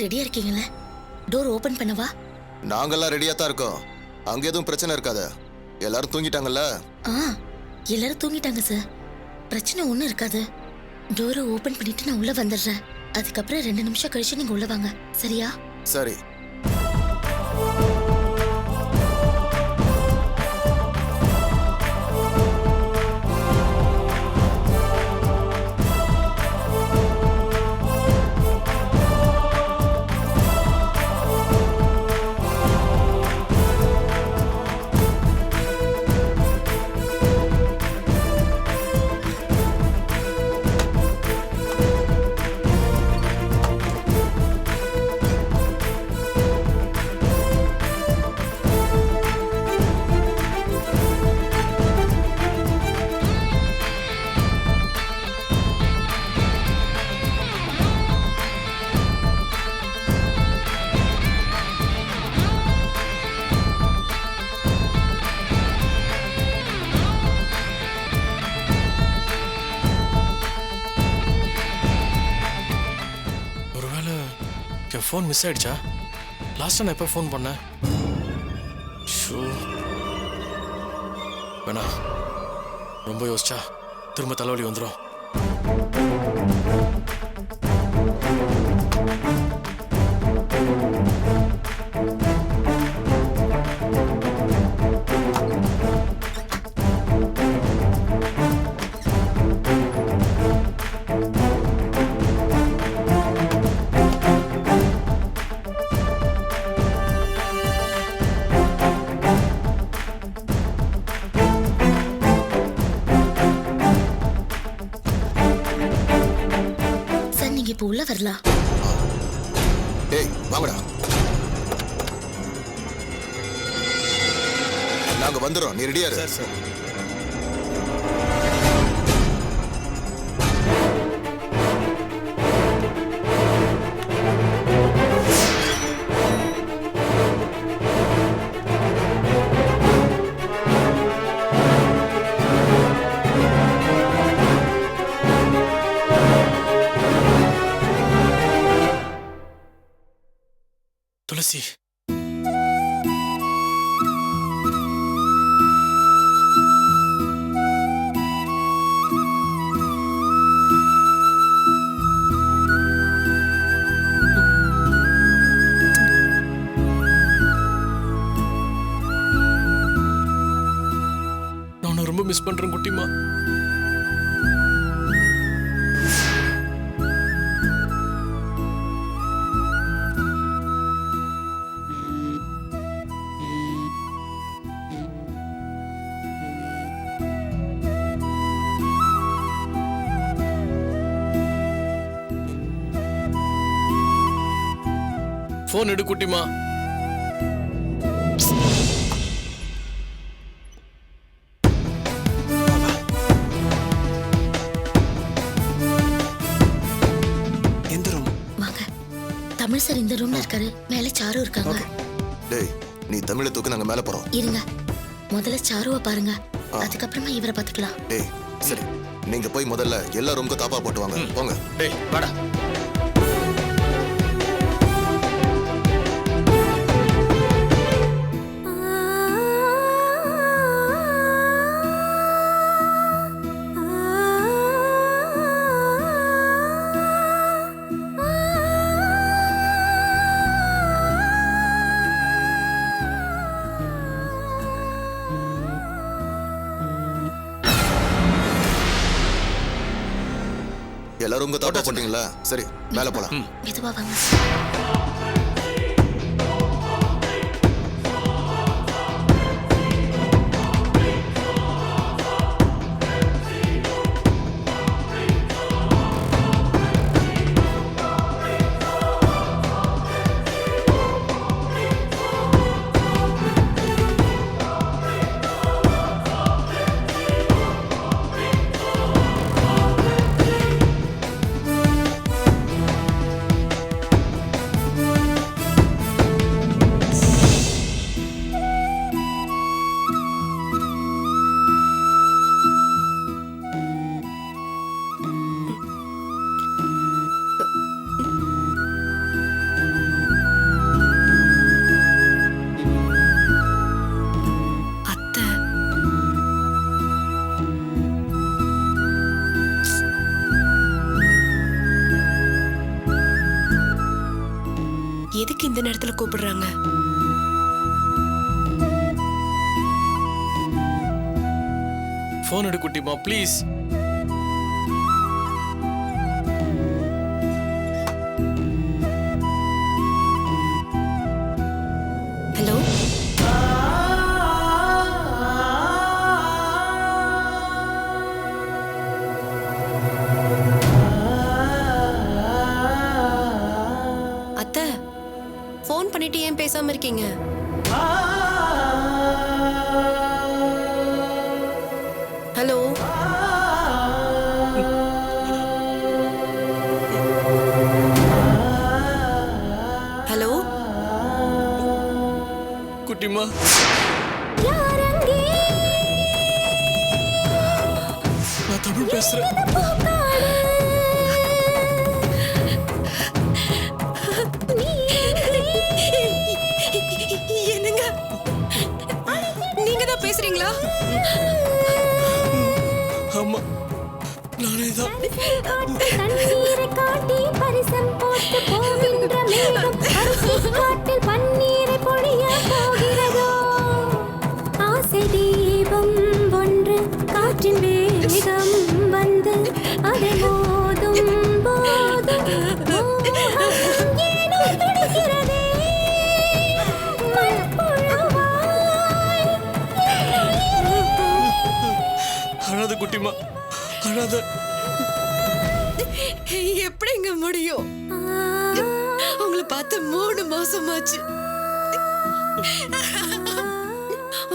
எல்லாரும் ரெடியா இருக்கீங்களா? டோர் ஓபன் பண்ணவா? நாங்கெல்லாம் ரெடியா தான் இருக்கோம். அங்க எதுவும் பிரச்சனை இருக்காது. எல்லாரும் தூங்கிட்டாங்கல்ல? எல்லாரும் தூங்கிட்டாங்க சார். பிரச்சனை ஒண்ணும் இருக்காது. டோரை ஓபன் பண்ணிட்டு நான் உள்ள வந்துடுறேன். அதுக்கப்புறம் 2 நிமிஷம் கழிச்சு நீங்க உள்ள வாங்க. சரியா? சரி. ஃபோன் மிஸ் ஆயிடுச்சா? லாஸ்ட்டாக நான் எப்போ ஃபோன் பண்ணேன்? வேணா, ரொம்ப யோசிச்சா திரும்ப தலைவலி வந்துடும். இப்போ உள்ள வரலாம். டேய் வாங்கடா. நாங்க வந்துறோம். நீ ரெடியா இரு. சார். துளசி, நான் ரொம்ப மிஸ் பண்றேன் குட்டிமா. போன் எடு குட்டிமா. எந்த ரூம்? வாங்க. தமிழ் சார் இந்த ரூம்ல இருக்காரு. மேல சாரு இருக்காங்க. டேய் நீ தமிழை தூக்கு, நாங்க மேல போறோம். இருங்க, முதல்ல சாருவை பாருங்க, அதுக்கப்புறமா இவரை பாத்துக்கலாம். டேய் சரி, நீங்க போய் முதல்ல எல்லா ரூமுக்கும் தாப்பா போட்டு வாங்க. போங்க. டேய் வாடா. எல்லாரும் உங்க தாப்பா போட்டீங்களா? சரி மேல போலாம். மெதுவா வாங்க. இந்த நேரத்துல கூப்பிடுறாங்க? ஃபோன் எடு குட்டிமா ப்ளீஸ். ஹலோ, அத்தை, ஃபோன் பண்ணிட்டு ஏன் பேசாம இருக்கீங்க? ஹலோ, ஹலோ, குட்டிமா நான் தமிழ் பேசுறேன். என்னங்க, நீங்க தான் பேசுறீங்களா? ஆமா நானே தான். தண்ணீரை காட்டி பரிசம் போட்டு போகின்ற மேகம் அரிசி காட்டில் பன்னீரை பொழிய போகிறதோ ஆசை தீபம் ஒன்று காற்றின் வேகம் வந்து அதை மோதும் போதும் மோகம் ஏனோ துடிக்கிறதே மண்புழுவாய் என் உயிரே. அழாத குட்டிமா அழாத. எப்படிங்க முடியும்? உங்களை பார்த்து 3 மாசமாச்சு.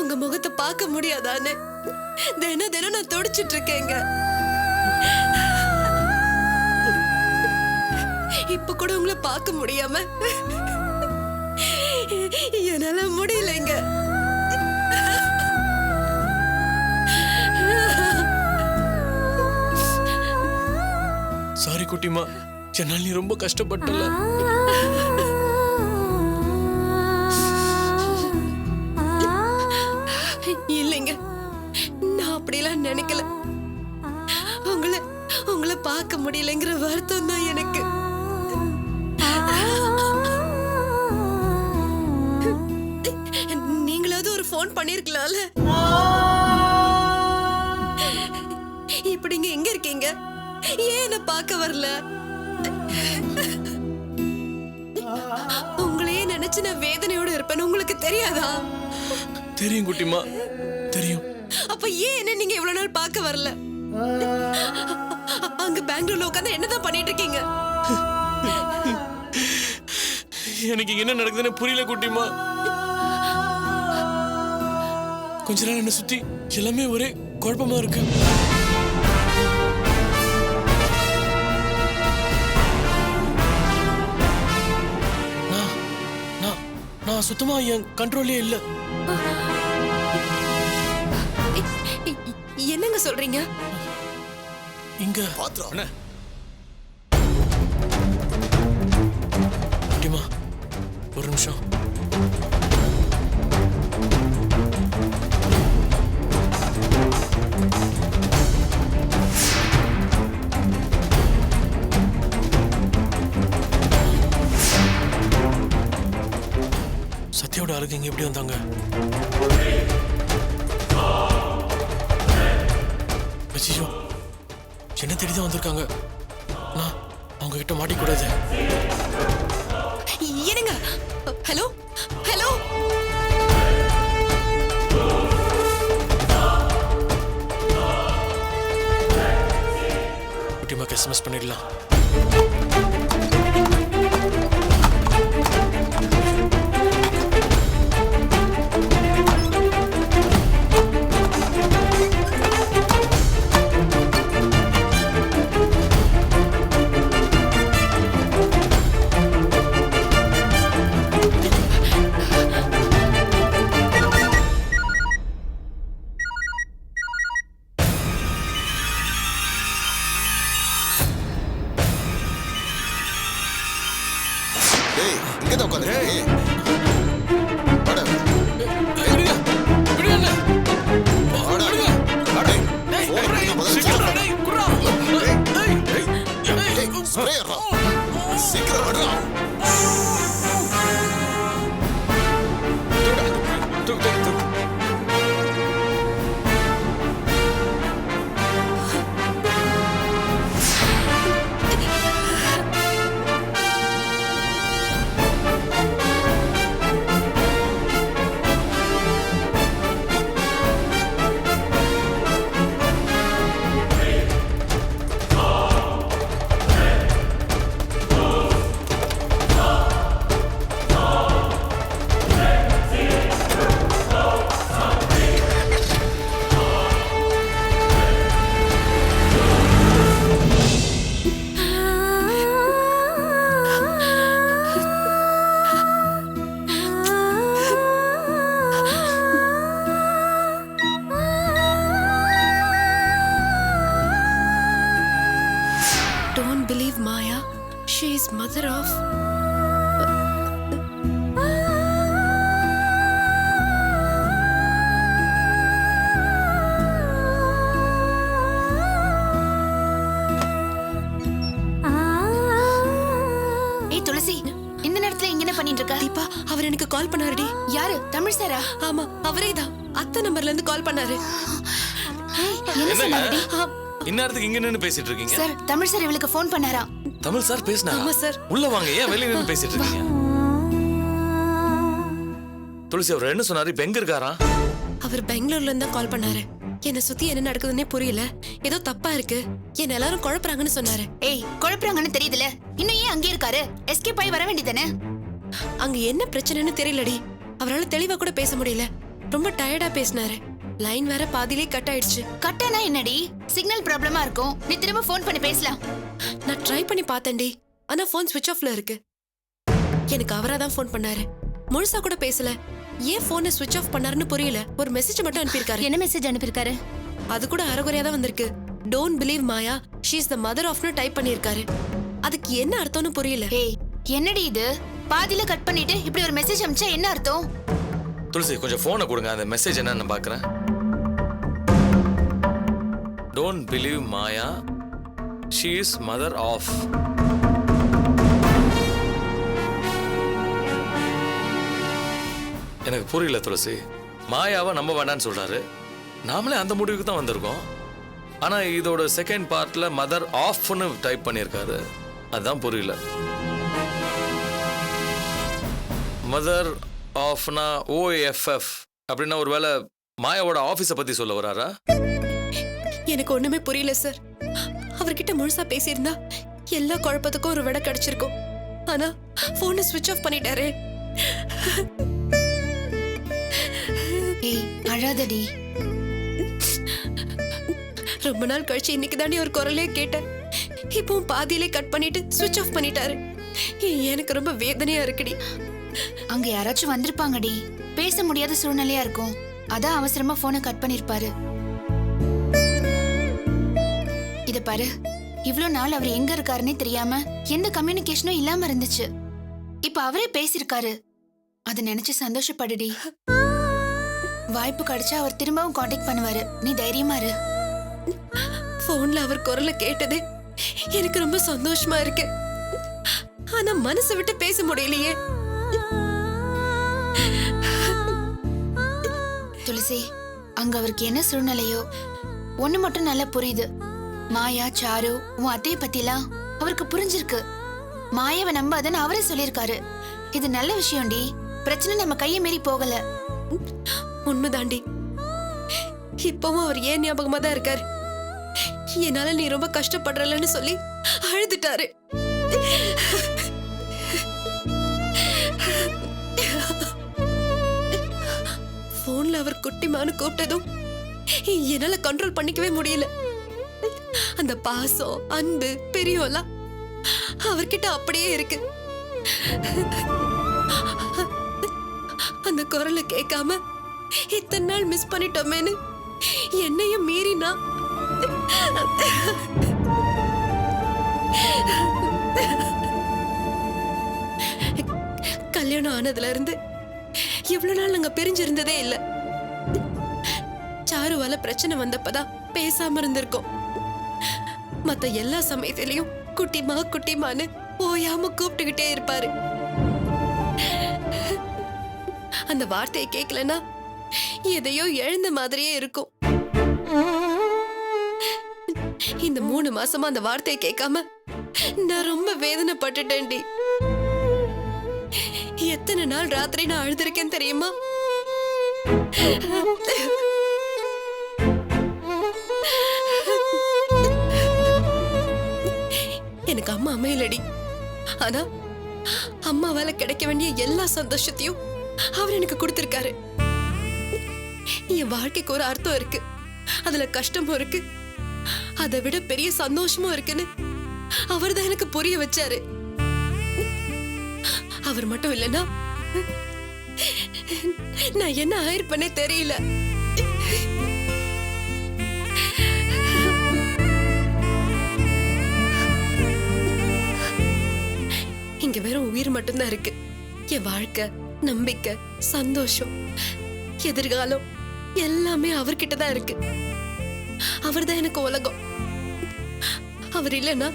உங்க முகத்தை பார்க்க முடியாதானே தினம் தினம் நான் துடிச்சிட்டு இருக்கேங்க. இப்ப கூட உங்களை பார்க்க முடியாம என்னால முடியலைங்க. சாரி குட்டிமா, என்னால் நீ ரொம்ப கஷ்டப்பட்டல. இல்லைங்க, நான் அப்படிலாம் நினைக்கல. உங்களை பார்க்க முடியலைங்கிற வருத்தம் தான் எனக்கு. நீங்களாவது ஒரு ஃபோன் பண்ணிருக்கலாம்ல. இப்படிங்க எங்க இருக்கீங்க? ஏன் என்ன பார்க்க வரல? உங்களையே நினைச்சு நான் வேதனையோட இருப்பேன்னு உங்களுக்கு தெரியாதா? தெரியும் குட்டிமா தெரியும். அப்ப ஏன் என்ன நீங்க இவ்வளவு நாள் பார்க்க வரல? அங்க பெங்களூர்ல உட்கார்ந்து என்னதான் பண்ணிட்டு இருக்கீங்க? எனக்கு இங்க என்ன நடக்குதுன்னு புரியல குட்டிமா. கொஞ்ச நாள் என்ன சுத்தி எல்லாமே ஒரே குழப்பமா இருக்கு. நான் சுத்தமா என் கண்ட்ரோலே இல்ல. என்னங்க சொல்றீங்க? இங்க பாத்திரம் குட்டிமா ஒரு நிமிஷம். சத்யாவோட ஆளுங்க இங்க எப்படி வந்தாங்க? ஐயோ, என்ன தேடிதான் வந்திருக்காங்க. நான் அவங்க கிட்ட மாட்டிக்கூடாது. என்னங்க? ஹலோ ஹலோ, குட்டிமாக்கு SMS பண்ணிடலாம். டேய் இங்க தான் உட்கார்ந்து. வாடா விடுங்க, விடுங்க. வாடா. டேய் ஃபோன் பண்ணி முதல்ல சொல்றா. டேய் ஸ்ப்ரே ஏறா. சீக்கிரம் வாடா. எனக்கு கால் பண்ணாருடி. யாரு? தமிழ் சாரா? ஆமா, அவரே தான். அத்தை நம்பர்ல இருந்து கால் பண்ணாரு. என்ன சொன்னாருடி? இந்நேரத்துக்கு இங்க நின்னு பேசிட்டு இருக்கீங்க? சார், தமிழ் சார் இவளுக்கு ஃபோன் பண்ணாரா? தமிழ் சார் பேசினாரா? ஆமா சார். உள்ள வாங்க, ஏன் வெளிய நின்னு பேசிட்டு இருக்கீங்க? துளசி அவர் என்ன சொன்னாரு? இப்ப எங்க இருக்காரா? அவர் பெங்களூர்ல இருந்து கால் பண்ணாரு. என்ன சுத்தி என்ன நடக்குதுன்னே புரியல, ஏதோ தப்பா இருக்கு, என்ன எல்லாரும் குழப்பறாங்கன்னு சொன்னாரு. ஏய், குழப்பறாங்கன்னு தெரியுதுல, இன்னும் ஏன் அங்கே இருக்காரு? எஸ்கேப் ஆகி வர வேண்டியதானே? அங்க என்ன பிரச்சனைன்னு தெரியலடி. அவரால தெளிவா கூட பேச முடியல, ரொம்ப டயர்டா பேசினாரு. லைன் வேற பாதியிலே கட் ஆயிடுச்சு. கட்டானா என்னடி? சிக்னல் ப்ராப்ளமா இருக்கும், நீ திரும்ப ஃபோன் பண்ணி பேசலாம். நான் ட்ரை பண்ணி பார்த்தேன்டி, ஆனா போன் ஸ்விட்ச் ஆஃப்ல இருக்கு. எனக்கு அவரா தான் ஃபோன் பண்ணாரு, முழுசா கூட பேசல. ஏன் போனை ஸ்விட்ச் ஆஃப் பண்ணாருன்னு புரியல. ஒரு மெசேஜ் மட்டும் அனுப்பியிருக்காரு. என்ன மெசேஜ் அனுப்பியிருக்காரு? அது கூட அரைகுறையா தான் வந்திருக்கு. Don't believe Maya, she is the mother ஆஃப்னு டைப் பண்ணியிருக்காரு. அதுக்கு என்ன அர்த்தம்னு புரியல. ஏய், என்னடி இது? பாதியில கட் பண்ணிட்டு இப்படி ஒரு மெசேஜ் அனுப்பிச்சா என்ன அர்த்தம்? துளசி கொஞ்சம் போனை கொடுங்க, அந்த மெசேஜ் என்னன்னு பாக்குறேன். Don't believe Maya, she is mother of. எனக்கு புரியல துளசி. மாயாவை நம்ப வேண்டான்னு சொல்றாரு, நாமளே அந்த முடிவுக்கு தான் வந்திருக்கோம். ஆனா இதோட செகண்ட் பார்ட்ல மதர் ஆஃப்னு டைப் பண்ணியிருக்காரு, அதுதான் புரியல. மதர் ஆஃப்னா OFF அப்படின்னா ஒருவேளை மாயாவோட ஆபீஸை பத்தி சொல்ல வராரா? எனக்கு ஒண்ணுமே புரியல சார். அவர்கிட்ட முழுசா பேசியிருந்தா எல்லா குழப்பத்துக்கும் ஒரு விடை கிடைச்சிருக்கும். ஆனா போனை ஸ்விட்ச் ஆஃப் பண்ணிட்டாரு. ஏய், அழாதடி. ரொம்ப நாள் கழிச்சு இன்னைக்கு தாண்டி ஒரு குரலே கேட்டேன். இப்பவும் பாதியிலே கட் பண்ணிட்டு ஸ்விட்ச் ஆஃப் பண்ணிட்டாரு. எனக்கு ரொம்ப வேதனையா இருக்குடி. அங்க யாராச்சும் வந்திருப்பாங்கடி, பேச முடியாத சூழ்நிலையா இருக்கும், அதான் அவசரமா போனை கட் பண்ணிருப்பாரு. இத பாரு, இவ்ளோ நாள் அவர் எங்க இருக்காருன்னே தெரியாம எந்த கம்யூனிகேஷனும் இல்லாம இருந்துச்சு. இப்ப அவரே பேசிருக்காரு, அத நினைச்சு சந்தோஷப்படுடி. வாய்ப்பு கிடைச்சா அவர் திரும்பவும் காண்டாக்ட் பண்ணுவாரு, நீ தைரியமா இரு. போன்ல அவர் குரலை கேட்டது எனக்கு ரொம்ப சந்தோஷமா இருக்கு. ஆனா மனசு விட்டு பேச முடியலையே. துளசி, அங்க அவருக்கு என்ன சூழ்நிலையோ ஒண்ணு மட்டும் நல்லா புரியுது. மாயா, சாரு, உன் அத்தைய பத்திலாம் அவருக்கு புரிஞ்சிருக்கு. மாயாவை நம்பாதன்னு அவரே சொல்லியிருக்காரு. இது நல்ல விஷயம்டி. பிரச்சனை நம்ம கையை மீறி போகல. உண்மைதாண்டி. இப்பவும் அவர் ஏன் ஞாபகமா தான் இருக்காரு. என்னால நீ ரொம்ப கஷ்டப்படுறலன்னு சொல்லி அழுதுட்டாரு. போன்ல அவர் குட்டிமான்னு கூப்பிட்டதும் என்னால கண்ட்ரோல் பண்ணிக்கவே முடியல. அந்த பாசம், அன்பு, பெரியவெல்லாம் அவர்கிட்ட அப்படியே இருக்கு. அந்த குரலை கேட்காம இத்தனை நாள் மிஸ் பண்ணிட்டோமேன்னு என்னையும் மீறினா கல்யாணம் ஆனதுல இருந்து இவ்வளவு நாள் நாங்க பிரிஞ்சிருந்ததே இல்ல. சாருவால பிரச்சனை வந்தப்பதான் பேசாம இருந்திருக்கோம். மத்த எல்லா சமயத்திலையும் குட்டிமா குட்டிமான்னு ஓயாம கூப்பிட்டுக்கிட்டே இருப்பாரு. அந்த வார்த்தையை கேட்கலன்னா எதையோ எழுந்த மாதிரியே இருக்கும். இந்த 3 மாசமா அந்த வார்த்தையை கேட்காம நான் ரொம்ப வேதனைப்பட்டுட்டேன்டி. எத்தனை நாள் ராத்திரி நான் அழுதுருக்கேன் தெரியுமா? எனக்கு அம்மா அமையலடி. ஆனா அம்மாவால கிடைக்க வேண்டிய எல்லா சந்தோஷத்தையும் அவர் எனக்கு கொடுத்திருக்காரு. என் வாழ்க்கைக்கு ஒரு அர்த்தம் இருக்கு, அதுல கஷ்டமும் இருக்கு, அதை விட பெரிய சந்தோஷமும் இருக்குன்னு அவர் தான் எனக்கு புரிய வச்சாரு. அவர் மட்டும் இல்லைன்னா நான் என்ன ஆயிருப்பேனே தெரியல. இங்க வெறும் உயிர் மட்டும்தான் இருக்கு. என் வாழ்க்கை, நம்பிக்கை, சந்தோஷம், எதிர்காலம் எல்லாமே அவர்கிட்ட தான் இருக்கு. அவர்தான் எனக்கு உலகம். அவர் இல்லைன்னா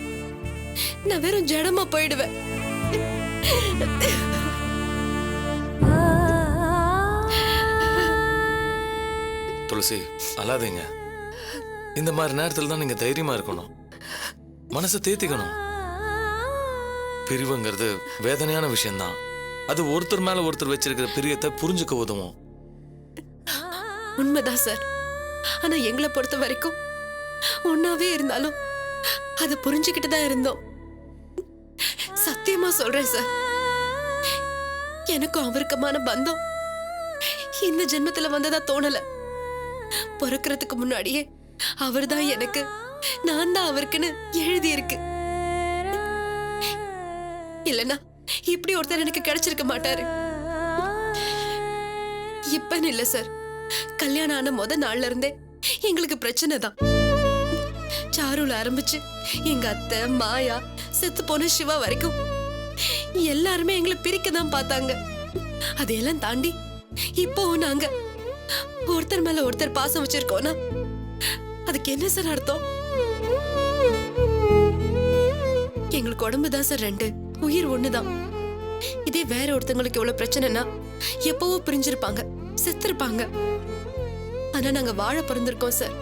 நான் வெறும் ஜடமா போயிடுவேன். துளசி, அழாதீங்க. இந்த மாதிரி நேரத்தில் தான் நீங்க தைரியமா இருக்கணும், மனசை தேத்திக்கணும். பிரிவுங்கிறது வேதனையான விஷயம்தான். அது ஒருத்தர் மேல ஒருத்தர் வச்சிருக்கிற பிரியத்தை புரிஞ்சுக்க உதவும். உண்மைதான் சார். ஆனா எங்களை பொறுத்த வரைக்கும் ஒன்னாவே இருந்தாலும் அதை புரிஞ்சுக்கிட்டு தான் இருந்தோம். சத்தியமா சொல்றேன் சார், எனக்கும் அவருக்குமான பந்தம் இந்த ஜென்மத்துல வந்ததா தோணல. பிறக்கிறதுக்கு முன்னாடியே அவர்தான் எனக்கு, நான் தான் அவருக்குன்னு எழுதி இருக்கு. இல்லனா இப்படி ஒருத்தர் எனக்கு கிடைச்சிருக்க மாட்டாரு. இப்பன்னு இல்ல சார், கல்யாணம் ஆன நாள்ல இருந்தே எங்களுக்கு பிரச்சனை தான். சாருல ஆரம்பிச்சு எங்க அத்தை, மாயா, செத்து போன சிவா வரைக்கும் எல்லாருமே எங்களை பிரிக்க தான் பார்த்தாங்க. அதையெல்லாம் தாண்டி இப்போ நாங்க ஒருத்தர் மேல ஒருத்தர் பாசம் வச்சிருக்கோம்னா அதுக்கு என்ன சார் அர்த்தம்? எங்களுக்கு உடம்பு தான் சார் ரெண்டு, உயிர் ஒண்ணுதான். இதே வேற ஒருத்தங்களுக்கு எவ்வளவு பிரச்சனைனா எப்பவோ பிரிஞ்சிருப்பாங்க, செத்துருப்பாங்க. ஆனா நாங்க வாழ பிறந்திருக்கோம் சார்.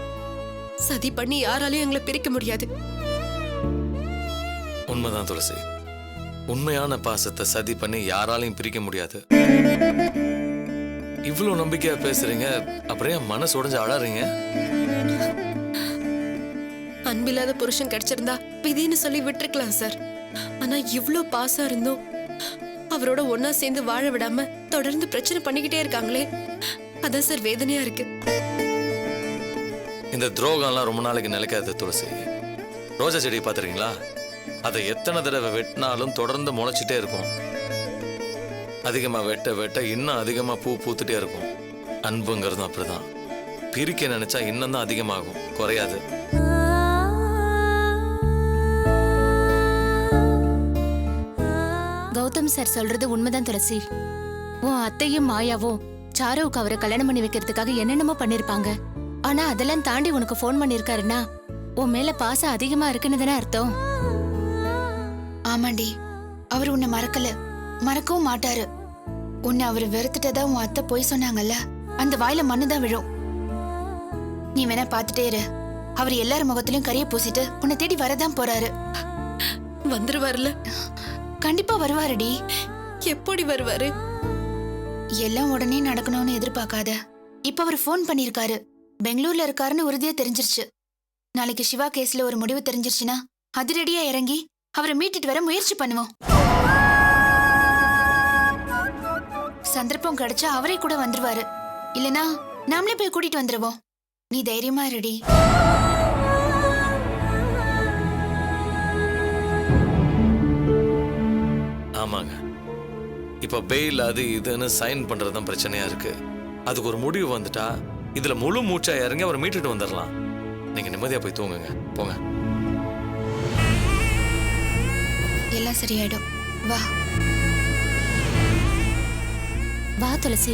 சதி பண்ணி யாராலையும் எங்களை பிரிக்க முடியாது. உண்மைதான் துளசி, உண்மையான பாசத்தை சதி பண்ணி யாராலையும் பிரிக்க முடியாது. இவ்வளவு நம்பிக்கையா பேசுறீங்க, அப்புறம் என் மனசு உடைஞ்சு அழறீங்க. அன்பில்லாத புருஷன் கிடைச்சிருந்தா விதின்னு சொல்லி விட்டுருக்கலாம் சார். ஆனா இவ்ளோ பாசம் இருந்தும் அவரோட ஒன்னா சேர்ந்து வாழ விடாம தொடர்ந்து பிரச்சனை பண்ணிக்கிட்டே இருக்காங்களே, அதான் சார் வேதனையா இருக்கு. இந்த துரோகம்லாம் ரொம்ப நாளைக்கு நிலைக்காது துளசி. ரோஜா செடி பார்த்துருக்கீங்களா? அதை எத்தனை தடவை வெட்டினாலும் தொடர்ந்து முளைச்சிட்டே இருக்கும். அதிகமாக வெட்ட வெட்ட இன்னும் அதிகமாக பூ பூத்துட்டே இருக்கும். அன்புங்கிறதும் அப்படிதான். பிரிக்க நினைச்சா இன்னும் தான் அதிகமாகும், குறையாது. கௌதம் சார் சொல்றது உண்மைதான் துளசி. உன் அத்தையும் மாயாவும் சாருவுக்கு அவரை கல்யாணம் பண்ணி வைக்கிறதுக்காக என்னென்னமோ பண்ணிருப்பாங்க. ஆனா அதெல்லாம் தாண்டி உனக்கு போன் பண்ணிருக்காருன்னா உன் மேல பாசம் அதிகமா இருக்குன்னு தானே அர்த்தம். ஆமாண்டி, அவர் உன்னை மறக்கல, மறக்கவும் மாட்டாரு. உன்னை அவர் வெறுத்துட்டதா உன் அத்தை போய் சொன்னாங்கல்ல, அந்த வாயில மண்ணுதான் விழும். நீ வேணா பாத்துட்டே இரு, அவர் எல்லார் முகத்திலும் கரிய பூசிட்டு உன்னை தேடி வரதான் போறாரு. வந்துருவாருல? கண்டிப்பா வருவாருடி. எப்படி வருவாரு? எல்லாம் உடனே நடக்கணும்னு எதிர்பார்க்காத. இப்ப அவர் போன் பண்ணிருக்காரு, பெங்களூர்ல இருக்காருன்னு உறுதியா தெரிஞ்சிருச்சு. நாளைக்கு சிவா கேஸ்ல ஒரு முடிவு தெரிஞ்சிருச்சுன்னா அதிரடியா இறங்கி அவரை மீட்டுட்டு வர முயற்சி பண்ணுவோம். சந்தர்ப்பம் கிடைச்சா அவரே கூட வந்துருவாரு. இல்லனா நாமளே போய் கூட்டிட்டு வந்துருவோம். நீ தைரியமா இருடி. ஆமாங்க, இப்ப பெயில் அது இதுன்னு சைன் பண்றதுதான் பிரச்சனையா இருக்கு. அதுக்கு ஒரு முடிவு வந்துட்டா இதுல முழு மூச்சா இறங்கி அவரை மீட்டுட்டு வந்துடலாம். நீங்க நிம்மதியா போய் தூங்குங்க, போங்க. எல்லாம் சரியாயிடும். வா வா துளசி.